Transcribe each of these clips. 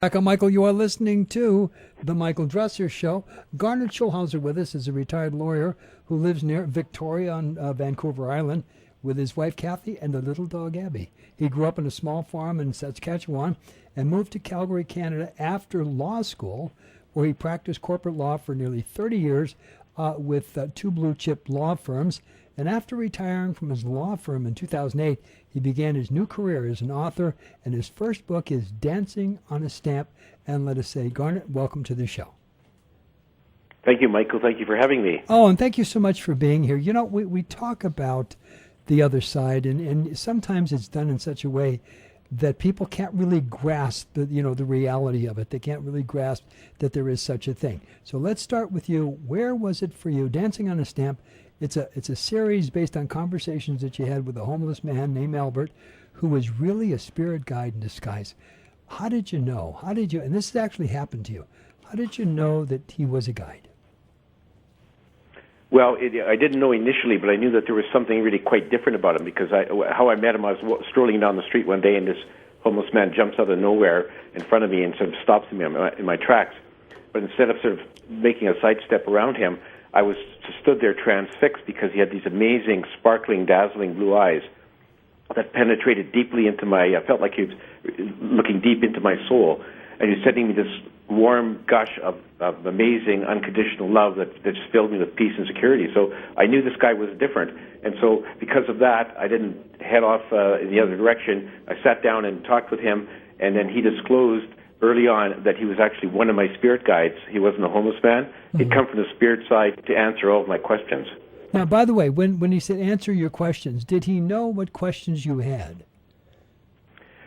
Michael, you are listening to The Michael Dresser Show. Garnet Schulhauser with us is a retired lawyer who lives near Victoria on Vancouver Island with his wife Kathy and the little dog Abby. He grew up on a small farm in Saskatchewan and moved to Calgary, Canada after law school, where he practiced corporate law for nearly 30 years with two blue-chip law firms. And after retiring from his law firm in 2008, he began his new career as an author, and his first book is Dancing on a Stamp. And let us say, Garnet, welcome to the show. Thank you, Michael. Thank you for having me. Oh, and thank you so much for being here. You know, we talk about the other side, and sometimes it's done in such a way that people can't really grasp the reality of it. They can't really grasp that there is such a thing. So let's start with you. Where was it for you? Dancing on a Stamp. It's a series based on conversations that you had with a homeless man named Albert, who was really a spirit guide in disguise. How did you know? And this has actually happened to you. How did you know that he was a guide? Well, I didn't know initially, but I knew that there was something really quite different about him because how I met him, I was strolling down the street one day, and this homeless man jumps out of nowhere in front of me and sort of stops me in my tracks. But instead of sort of making a sidestep around him, I was stood there transfixed because he had these amazing, sparkling, dazzling blue eyes that penetrated deeply into my, I felt like he was looking deep into my soul. And he was sending me this warm gush of amazing, unconditional love that just filled me with peace and security. So I knew this guy was different. And so because of that, I didn't head off in the other direction. I sat down and talked with him, and then he disclosed early on that he was actually one of my spirit guides. He wasn't a homeless man. Mm-hmm. He'd come from the spirit side to answer all of my questions. Now, by the way, when he said answer your questions, did he know what questions you had?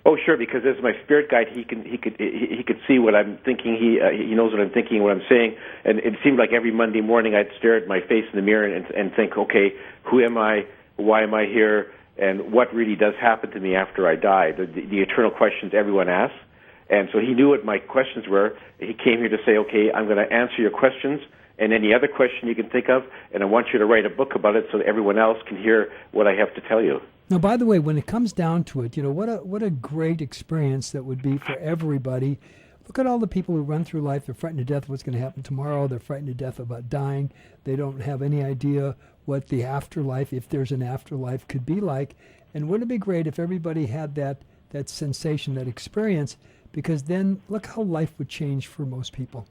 Oh, sure, because as my spirit guide, he could see what I'm thinking. He knows what I'm thinking, what I'm saying, and it seemed like every Monday morning I'd stare at my face in the mirror and think, okay, who am I? Why am I here? And what really does happen to me after I die? The eternal questions everyone asks. And so he knew what my questions were. He came here to say, okay, I'm going to answer your questions and any other question you can think of, and I want you to write a book about it so that everyone else can hear what I have to tell you. Now, by the way, when it comes down to it, what a great experience that would be for everybody. Look at all the people who run through life. They're frightened to death of what's going to happen tomorrow. They're frightened to death about dying. They don't have any idea what the afterlife, if there's an afterlife, could be like. And wouldn't it be great if everybody had that sensation, that experience? Because then look how life would change for most people.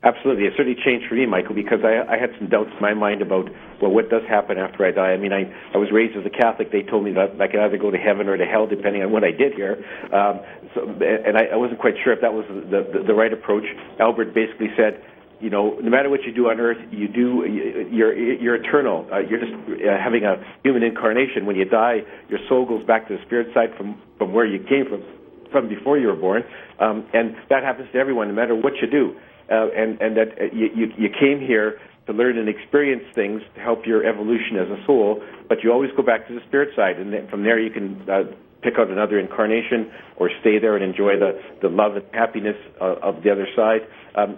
Absolutely. It certainly changed for me, Michael, because I had some doubts in my mind about, well, what does happen after I die? I mean, I was raised as a Catholic. They told me that I could either go to heaven or to hell, depending on what I did here. And I wasn't quite sure if that was the right approach. Albert basically said, no matter what you do on earth, you're eternal. You're just having a human incarnation. When you die, your soul goes back to the spirit side from where you came from before you were born. And that happens to everyone, no matter what you do. And that you came here to learn and experience things to help your evolution as a soul, but you always go back to the spirit side, and then from there you can pick out another incarnation or stay there and enjoy the love and happiness of the other side.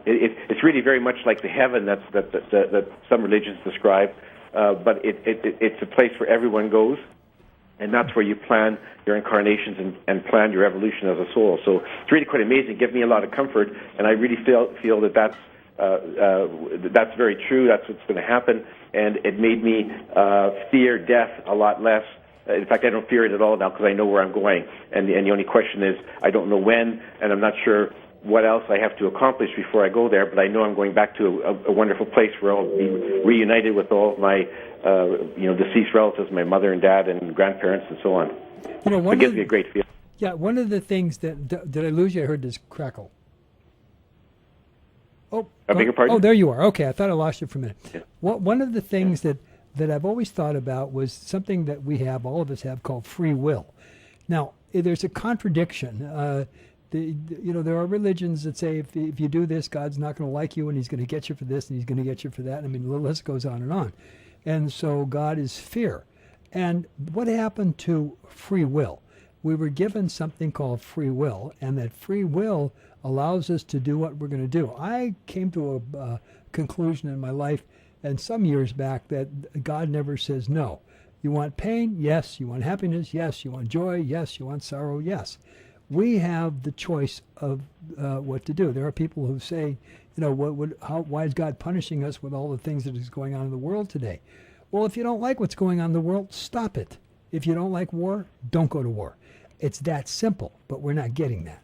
It's really very much like the heaven that some religions describe, but it's a place where everyone goes. And that's where you plan your incarnations and plan your evolution as a soul. So it's really quite amazing. It gives me a lot of comfort, and I really feel that that's very true. That's what's going to happen, and it made me fear death a lot less. In fact, I don't fear it at all now because I know where I'm going. And the only question is, I don't know when, and I'm not sure what else I have to accomplish before I go there, but I know I'm going back to a wonderful place where I'll be reunited with all of my deceased relatives, my mother and dad and grandparents and so on. It gives me a great feeling. Yeah, one of the things did I lose you? I heard this crackle. Oh, I beg your pardon? Oh, there you are. Okay, I thought I lost you for a minute. Yeah. One of the things that I've always thought about was something that all of us have, called free will. Now, there's a contradiction. There are religions that say if you do this, God's not going to like you, and He's going to get you for this, and He's going to get you for that. I mean, the list goes on and on. And so God is fear. And what happened to free will? We were given something called free will, and that free will allows us to do what we're going to do. I came to a conclusion in my life, and some years back, that God never says no. You want pain? Yes. You want happiness? Yes. You want joy? Yes. You want sorrow? Yes. we have the choice of what to do. There are people who say, why is God punishing us with all the things that is going on in the world today? Well, if you don't like what's going on in the world, stop it. If you don't like war, don't go to war. It's that simple, but we're not getting that.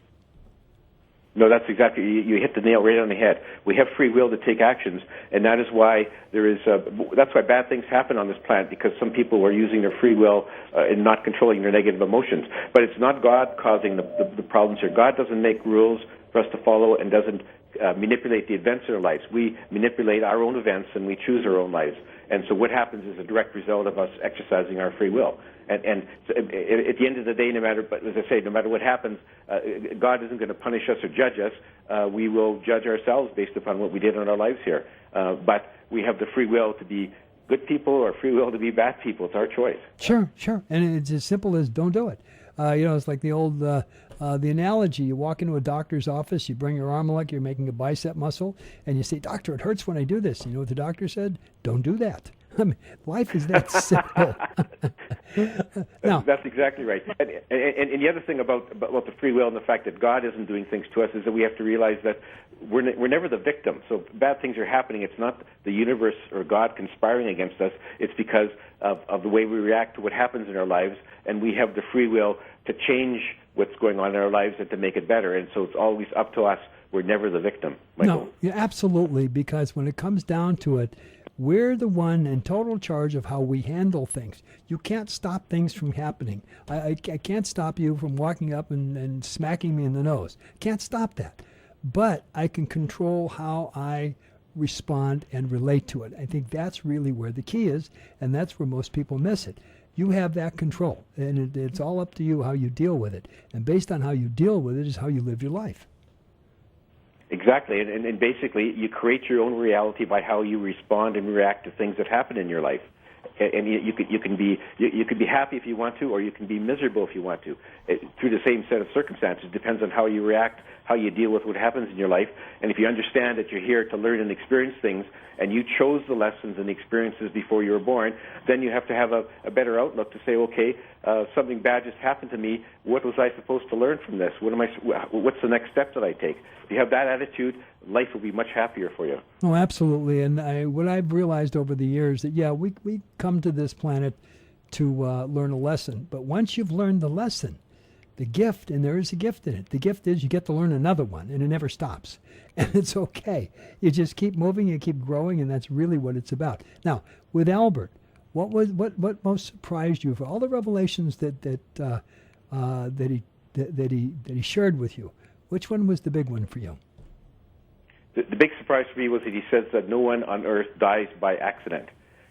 No, that's exactly, you hit the nail right on the head. We have free will to take actions, and that is why that's why bad things happen on this planet, because some people are using their free will and not controlling their negative emotions. But it's not God causing the problems here. God doesn't make rules for us to follow and doesn't manipulate the events in our lives. We manipulate our own events and we choose our own lives. And so what happens is a direct result of us exercising our free will. And so at the end of the day, no matter what happens, God isn't going to punish us or judge us. We will judge ourselves based upon what we did in our lives here. But we have the free will to be good people or free will to be bad people. It's our choice. Sure. And it's as simple as don't do it. It's like the old the analogy. You walk into a doctor's office, you bring your arm like you're making a bicep muscle, and you say, "Doctor, it hurts when I do this." You know what the doctor said? Don't do that. I mean, life is that simple. Now, that's exactly right. And the other thing about the free will and the fact that God isn't doing things to us is that we have to realize that we're never the victim. So bad things are happening. It's not the universe or God conspiring against us. It's because of the way we react to what happens in our lives, and we have the free will to change what's going on in our lives and to make it better. And so it's always up to us. We're never the victim, Michael. No, yeah, absolutely, because when it comes down to it, we're the one in total charge of how we handle things. You can't stop things from happening. I can't stop you from walking up and smacking me in the nose. Can't stop that. But I can control how I respond and relate to it. I think that's really where the key is, and that's where most people miss it. You have that control, and it's all up to you how you deal with it. And based on how you deal with it is how you live your life. Exactly, and basically you create your own reality by how you respond and react to things that happen in your life. And you can be happy if you want to, or you can be miserable if you want to, through the same set of circumstances. It depends on how you react, how you deal with what happens in your life. And if you understand that you're here to learn and experience things, and you chose the lessons and the experiences before you were born, then you have to have a better outlook to say, okay, something bad just happened to me. What was I supposed to learn from this? What's the next step that I take? If you have that attitude, life will be much happier for you. Oh, absolutely. And what I've realized over the years that, we come to this planet to learn a lesson. But once you've learned the lesson, the gift, and there is a gift in it, the gift is you get to learn another one, and it never stops. And it's okay. You just keep moving, you keep growing, and that's really what it's about. Now, with Albert, what most surprised you for all the revelations that he shared with you? Which one was the big one for you? The big surprise for me was that he says that no one on earth dies by accident.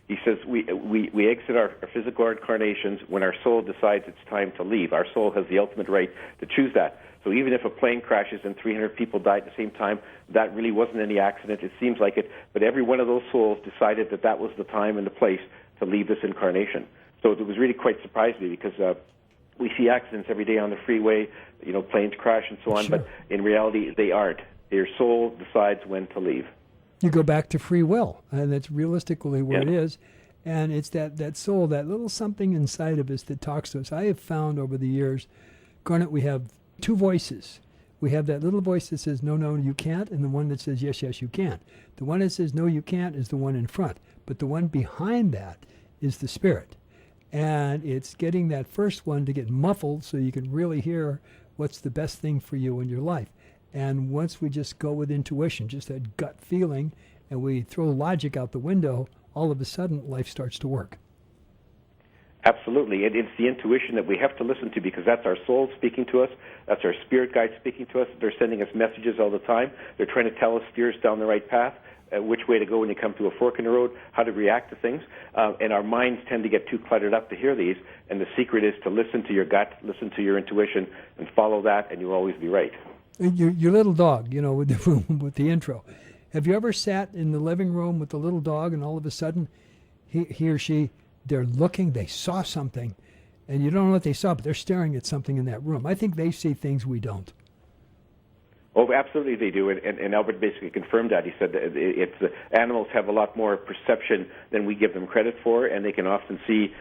He says we exit our physical incarnations when our soul decides it's time to leave. Our soul has the ultimate right to choose that. So even if a plane crashes and 300 people die at the same time, that really wasn't any accident. It seems like it, but every one of those souls decided that was the time and the place to leave this incarnation. So it was really quite surprised me because we see accidents every day on the freeway, planes crash and so on, Sure. But in reality they aren't. Your soul decides when to leave. You go back to free will, and that's realistically where Yeah. it is. And it's that soul, that little something inside of us that talks to us. I have found over the years, Garnet, we have two voices. We have that little voice that says, no, you can't, and the one that says, yes, you can. The one that says, no, you can't, is the one in front. But the one behind that is the spirit. And it's getting that first one to get muffled so you can really hear what's the best thing for you in your life. And once we just go with intuition, just that gut feeling, and we throw logic out the window, all of a sudden life starts to work. Absolutely. It's the intuition that we have to listen to because that's our soul speaking to us. That's our spirit guide speaking to us. They're sending us messages all the time. They're trying to tell us, steer us down the right path, which way to go when you come to a fork in the road, how to react to things. And our minds tend to get too cluttered up to hear these. And the secret is to listen to your gut, listen to your intuition, and follow that, and you'll always be right. Your little dog, with the intro. Have you ever sat in the living room with the little dog and all of a sudden he or she, they're looking, they saw something, and you don't know what they saw, but they're staring at something in that room. I think they see things we don't. Oh, absolutely they do, and Albert basically confirmed that. He said that animals have a lot more perception than we give them credit for, and they can often see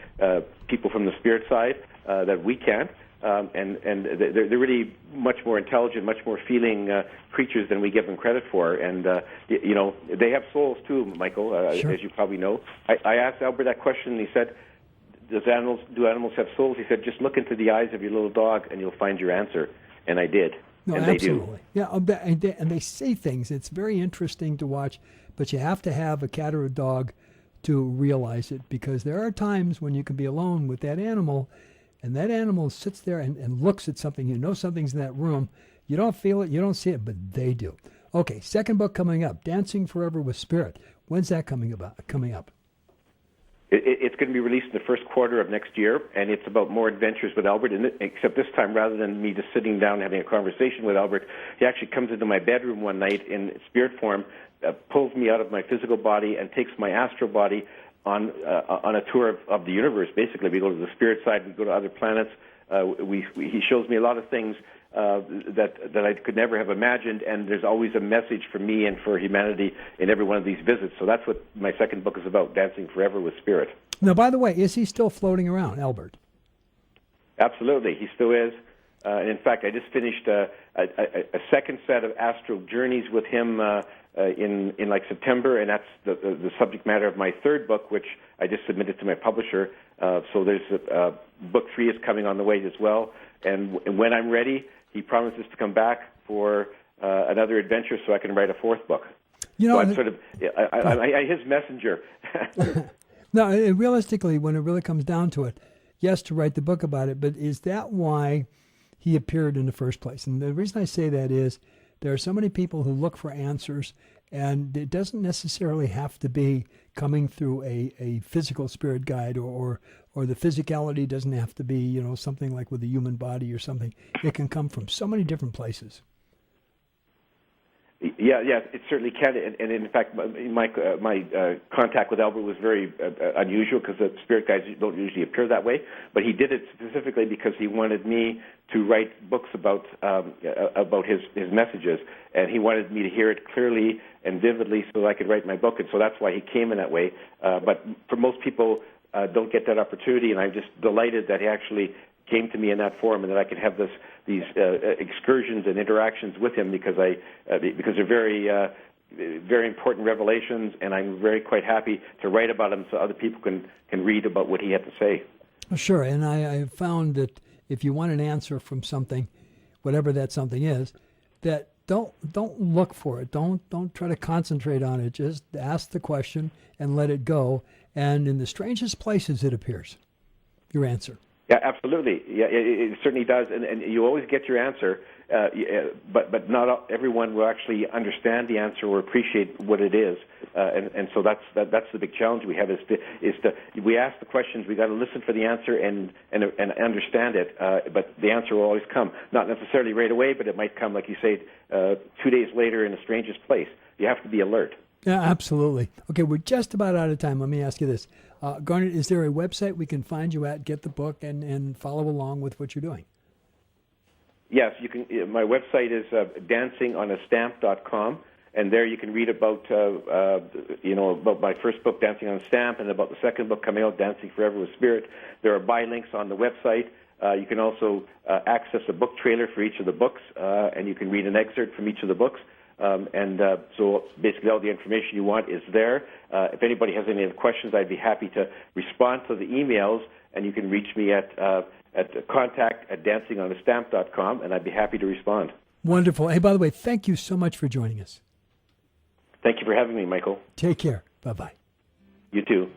people from the spirit side that we can't. and they're really much more intelligent, much more feeling creatures than we give them credit for. And they have souls too, Michael, Sure. as you probably know. I asked Albert that question, and he said, do animals have souls? He said, just look into the eyes of your little dog and you'll find your answer. And I did. No, and absolutely. They do. Yeah, and they say things. It's very interesting to watch, but you have to have a cat or a dog to realize it, because there are times when you can be alone with that animal, and that animal sits there and looks at something. You know something's in that room. You don't feel it, you don't see it, but they do. Okay, second book coming up, Dancing Forever with Spirit. When's that coming up? It's going to be released in the first quarter of next year, and it's about more adventures with Albert, except this time, rather than me just sitting down having a conversation with Albert, he actually comes into my bedroom one night in spirit form, pulls me out of my physical body, and takes my astral body on a tour of the universe. Basically, we go to the spirit side, we go to other planets. He shows me a lot of things that I could never have imagined, and there's always a message for me and for humanity in every one of these visits. So that's what my second book is about, Dancing Forever with Spirit. Now, by the way, is he still floating around, Albert? Absolutely, he still is. And in fact, I just finished a second set of astral journeys with him in like September, and that's the subject matter of my third book, which I just submitted to my publisher. So there's book 3 is coming on the way as well. And when I'm ready, he promises to come back for another adventure so I can write a fourth book. So I'm sort of I'm his messenger. No, realistically, when it really comes down to it, yes, to write the book about it, but is that why he appeared in the first place? And the reason I say that is there are so many people who look for answers, and it doesn't necessarily have to be coming through a physical spirit guide, or the physicality doesn't have to be, something like with the human body or something. It can come from so many different places. Yeah, it certainly can. And in fact, my contact with Albert was very unusual, because the spirit guides don't usually appear that way. But he did it specifically because he wanted me to write books about his messages, and he wanted me to hear it clearly and vividly so that I could write my book. And so that's why he came in that way. But for most people, don't get that opportunity, and I'm just delighted that he actually came to me in that form, and that I could have these excursions and interactions with him, because they're very important revelations, and I'm quite happy to write about them so other people can read about what he had to say. Sure, and I found that if you want an answer from something, whatever that something is, that don't look for it. Don't try to concentrate on it. Just ask the question and let it go. And in the strangest places, it appears, your answer. Yeah, absolutely. Yeah, it certainly does, and you always get your answer, but not everyone will actually understand the answer or appreciate what it is, and so that's the big challenge we have is we ask the questions, we got to listen for the answer and understand it, but the answer will always come, not necessarily right away, but it might come, like you say, 2 days later in the strangest place. You have to be alert. Yeah, absolutely. Okay, we're just about out of time. Let me ask you this. Garnet, is there a website we can find you at, get the book, and follow along with what you're doing? Yes, you can. My website is dancingonastamp.com, and there you can read about about my first book, Dancing on a Stamp, and about the second book coming out, Dancing Forever with Spirit. There are buy links on the website. You can also access a book trailer for each of the books, and you can read an excerpt from each of the books. So basically all the information you want is there. If anybody has any other questions, I'd be happy to respond to the emails, and you can reach me at contact@dancingonastamp.com, and I'd be happy to respond. Wonderful. Hey, by the way, thank you so much for joining us. Thank you for having me, Michael. Take care. Bye-bye. You too.